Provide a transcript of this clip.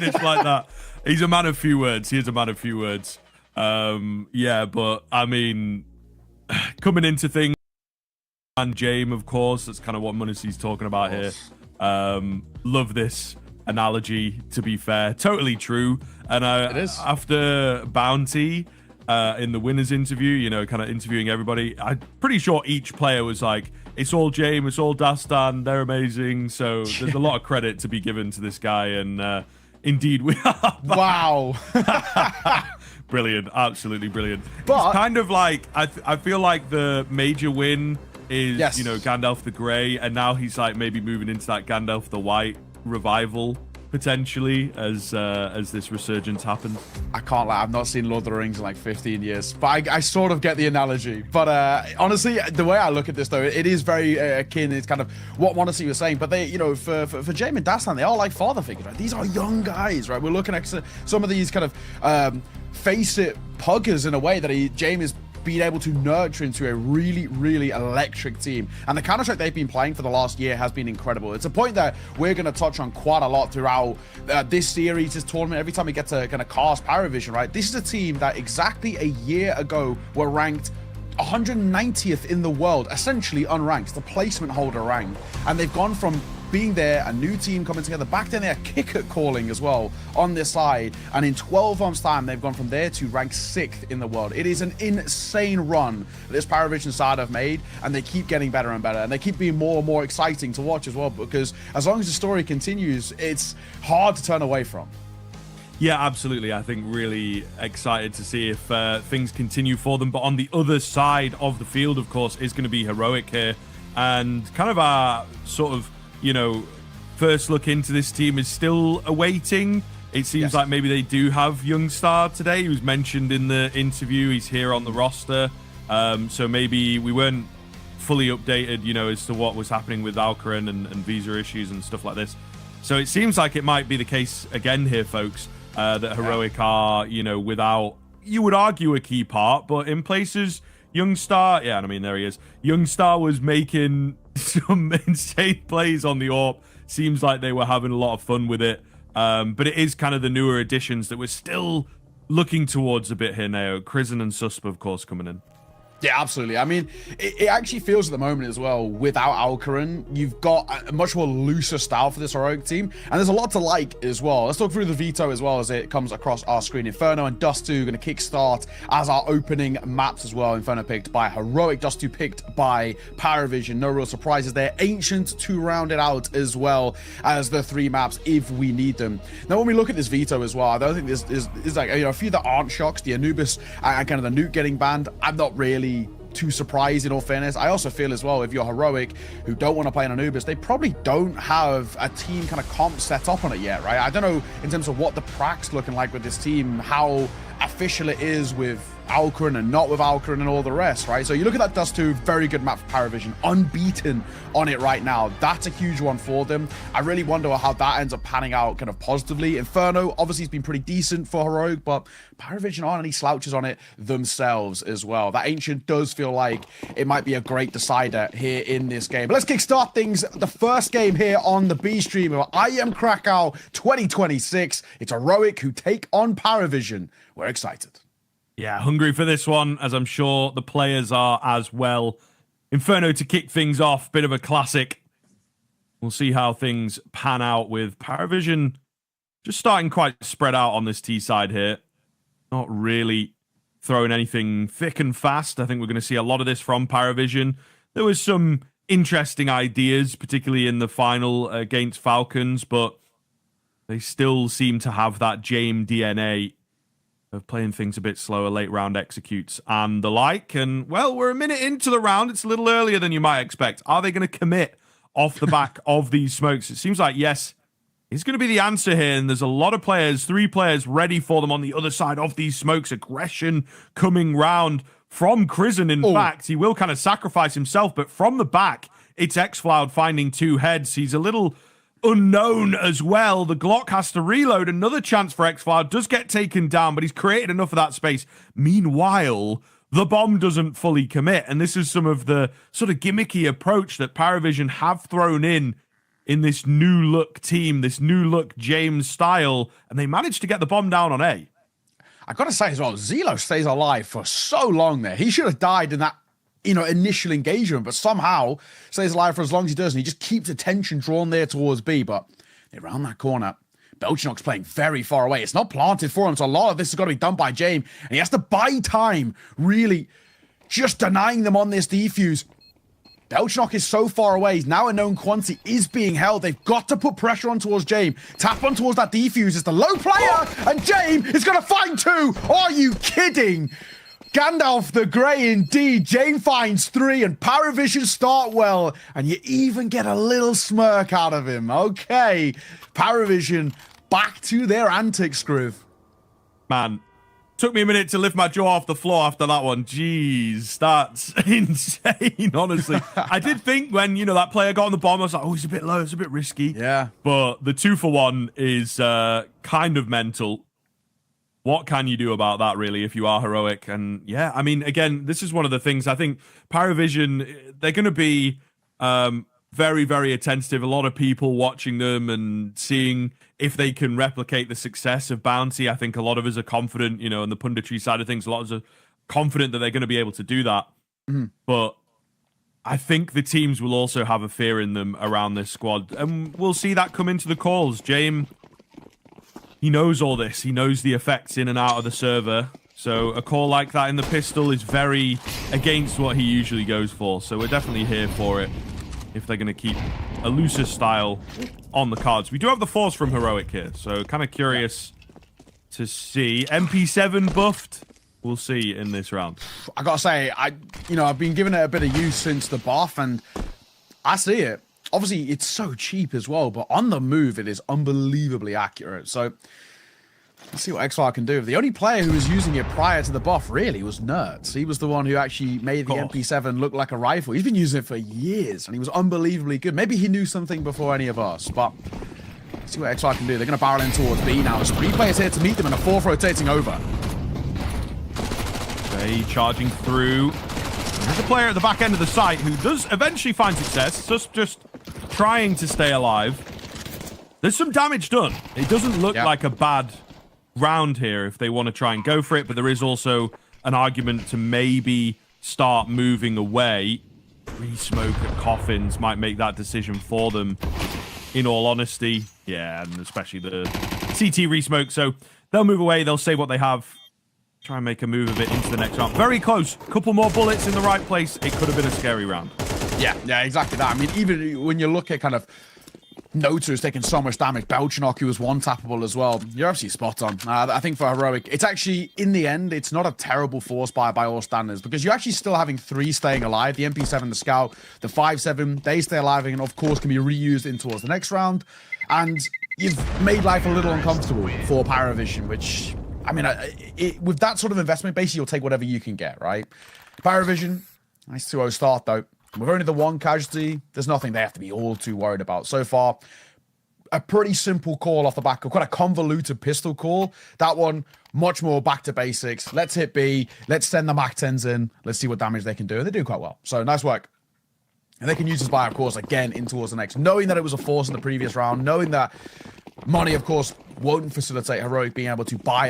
it's like that. He's a man of few words. He is a man of few words. Yeah, but I mean, coming into things, and James, of course, that's kind of what Munacy's talking about here. Love this analogy, to be fair. Totally true. And it is. After Bounty, in the winners interview, you know, kind of interviewing everybody, I'm pretty sure each player was like, it's all James, it's all Dastan, they're amazing. So there's a lot of credit to be given to this guy. And indeed, we are. Wow. Brilliant. Absolutely brilliant. But it's kind of like, I feel like the major win is, you know, Gandalf the Grey. And now he's like maybe moving into that Gandalf the White revival potentially as this resurgence happens. I can't lie, I've not seen Lord of the Rings in like 15 years, but I sort of get the analogy. But honestly, the way I look at this though, it is very akin. It's kind of what Monacy was saying. But they, you know, for James and Dastan, they are like father figures, right? These are young guys, right? We're looking at some of these kind of face it puggers in a way that James is being able to nurture into a really, really electric team. And the Counter-Strike they've been playing for the last year has been incredible. It's a point that we're going to touch on quite a lot throughout this series, this tournament, every time we get to kind of cast Parivision, right? This is a team that exactly a year ago were ranked 190th in the world, essentially unranked. It's the placement holder rank. And they've gone from being there, a new team coming together. Back then, they're kicker calling as well on this side. And in 12 months' time, they've gone from there to rank 6th in the world. It is an insane run that this Parivision side have made, and they keep getting better and better. And they keep being more and more exciting to watch as well, because as long as the story continues, it's hard to turn away from. Yeah, absolutely. I think really excited to see if things continue for them. But on the other side of the field, of course, is going to be Heroic here. And kind of our sort of, you know, first look into this team is still awaiting. It seems like maybe they do have Youngstar today. He was mentioned in the interview. He's here on the roster. So maybe we weren't fully updated, you know, as to what was happening with Alcaran and visa issues and stuff like this. So it seems like it might be the case again here, folks, that Heroic are, you know, without, you would argue, a key part. But in places, Youngstar, yeah, I mean, there he is. Youngstar was making some insane plays on the AWP. Seems like they were having a lot of fun with it. But it is kind of the newer additions that we're still looking towards a bit here now. Krisen and Susp, of course, coming in. Yeah, absolutely. I mean, it actually feels at the moment as well, without Alcaran, you've got a much more looser style for this Heroic team, and there's a lot to like as well. Let's talk through the veto as well as it comes across our screen. Inferno and Dust 2 going to kickstart as our opening maps as well. Inferno picked by Heroic, Dust 2 picked by Parivision. No real surprises there. Ancient to round it out as well as the 3 maps if we need them. Now, when we look at this veto as well, I don't think there's like, you know, a few that aren't shocks. The Anubis and kind of the Nuke getting banned, I'm not really too surprised, in all fairness. I also feel as well, if you're Heroic who don't want to play an Anubis, they probably don't have a team kind of comp set up on it yet, right? I don't know in terms of what the pracs looking like with this team, how official it is with Alcaran and not with Alcaran and all the rest, right? So you look at that Dust 2, very good map for Parivision, unbeaten on it right now. That's a huge one for them. I really wonder how that ends up panning out kind of positively. Inferno obviously has been pretty decent for Heroic, but Parivision aren't any slouches on it themselves as well. That Ancient does feel like it might be a great decider here in this game. But let's kickstart things. The first game here on the B stream of IEM Krakow 2026. It's Heroic who take on Parivision. We're excited. Yeah, hungry for this one, as I'm sure the players are as well. Inferno to kick things off, bit of a classic. We'll see how things pan out with Parivision just starting quite spread out on this T side here. Not really throwing anything thick and fast. I think we're going to see a lot of this from Parivision. There was some interesting ideas, particularly in the final against Falcons, but they still seem to have that James DNA of playing things a bit slower, late round executes and the like. And, well, we're a minute into the round. It's a little earlier than you might expect. Are they going to commit off the back of these smokes? It seems like, yes, it's going to be the answer here. And there's a lot of players, 3 players ready for them on the other side of these smokes. Aggression coming round from Krisen, in fact. He will kind of sacrifice himself, but from the back, it's xFloud finding 2 heads. He's a little unknown as well. The Glock has to reload. Another chance for xFloud. Does get taken down, but he's created enough of that space. Meanwhile, the bomb doesn't fully commit. And this is some of the sort of gimmicky approach that Parivision have thrown in in this new look team, this new look James style, and they managed to get the bomb down on A. I gotta say as well, Zelo stays alive for so long there. He should have died in that, initial engagement, but somehow stays alive for as long as he does, and he just keeps attention drawn there towards B. But around that corner, bReelGx playing very far away. It's not planted for him, so a lot of this has got to be done by James, and he has to buy time, really just denying them on this defuse. bReelGx is so far away. He's now a known quantity, is being held. They've got to put pressure on towards James. Tap on towards that defuse. It's the low player, and James is going to find 2. Are you kidding? Gandalf the Grey indeed. James finds 3, and Parivision start well, and you even get a little smirk out of him. Okay, Parivision back to their antics, Scriv. Man, took me a minute to lift my jaw off the floor after that one. Jeez, that's insane, honestly. I did think when, that player got on the bomb, I was like, oh, he's a bit low, it's a bit risky. Yeah. But the 2-for-1 is kind of mental. What can you do about that, really, if you are heroic? And yeah, I mean, again, this is one of the things I think Parivision, they're going to be very, very attentive. A lot of people watching them and seeing if they can replicate the success of Bounty. I think a lot of us are confident, on the punditry side of things, a lot of us are confident that they're going to be able to do that. But I think the teams will also have a fear in them around this squad. And we'll see that come into the calls. James, he knows all this. He knows the effects in and out of the server. So a call like that in the pistol is very against what he usually goes for. So we're definitely here for it if they're going to keep a looser style on the cards. We do have the force from heroic here. So kind of curious to see. MP7 buffed. We'll see in this round. I got to say, I've been giving it a bit of use since the buff, and I see it. Obviously, it's so cheap as well, but on the move, it is unbelievably accurate. So, let's see what XR can do. The only player who was using it prior to the buff, really, was Nerds. He was the one who actually made the MP7 look like a rifle. He's been using it for years, and he was unbelievably good. Maybe he knew something before any of us, but let's see what XR can do. They're going to barrel in towards B now. There's 3 players here to meet them, and a 4th rotating over. Okay, charging through. There's a player at the back end of the site who does eventually find success, just trying to stay alive. There's some damage done. It doesn't look like a bad round here if they want to try and go for it, but there is also an argument to maybe start moving away. Re-smoke at coffins might make that decision for them, in all honesty. Yeah, and especially the CT re-smoke. So they'll move away, they'll save what they have, try and make a move of it into the next round. Very close. Couple more bullets in the right place. It could have been a scary round. Yeah, exactly that. I mean, even when you look at kind of Nota who's taking so much damage, bReelGx who was one-tappable as well, you're absolutely spot on. I think for heroic, it's actually, in the end, it's not a terrible force by all standards, because you're actually still having 3 staying alive. The MP7, the Scout, the 5-7, they stay alive and, of course, can be reused in towards the next round. And you've made life a little uncomfortable for Parivision, which, I mean, with that sort of investment, basically, you'll take whatever you can get, right? Parivision, nice 2-0 start, though. With only the 1 casualty, there's nothing they have to be all too worried about. So far, a pretty simple call off the back of quite a convoluted pistol call. That one, much more back to basics. Let's hit B. Let's send the MAC-10s in. Let's see what damage they can do. And they do quite well. So, nice work. And they can use this buy, of course, again in towards the next. Knowing that it was a force in the previous round. Knowing that money, of course, won't facilitate heroic being able to buy a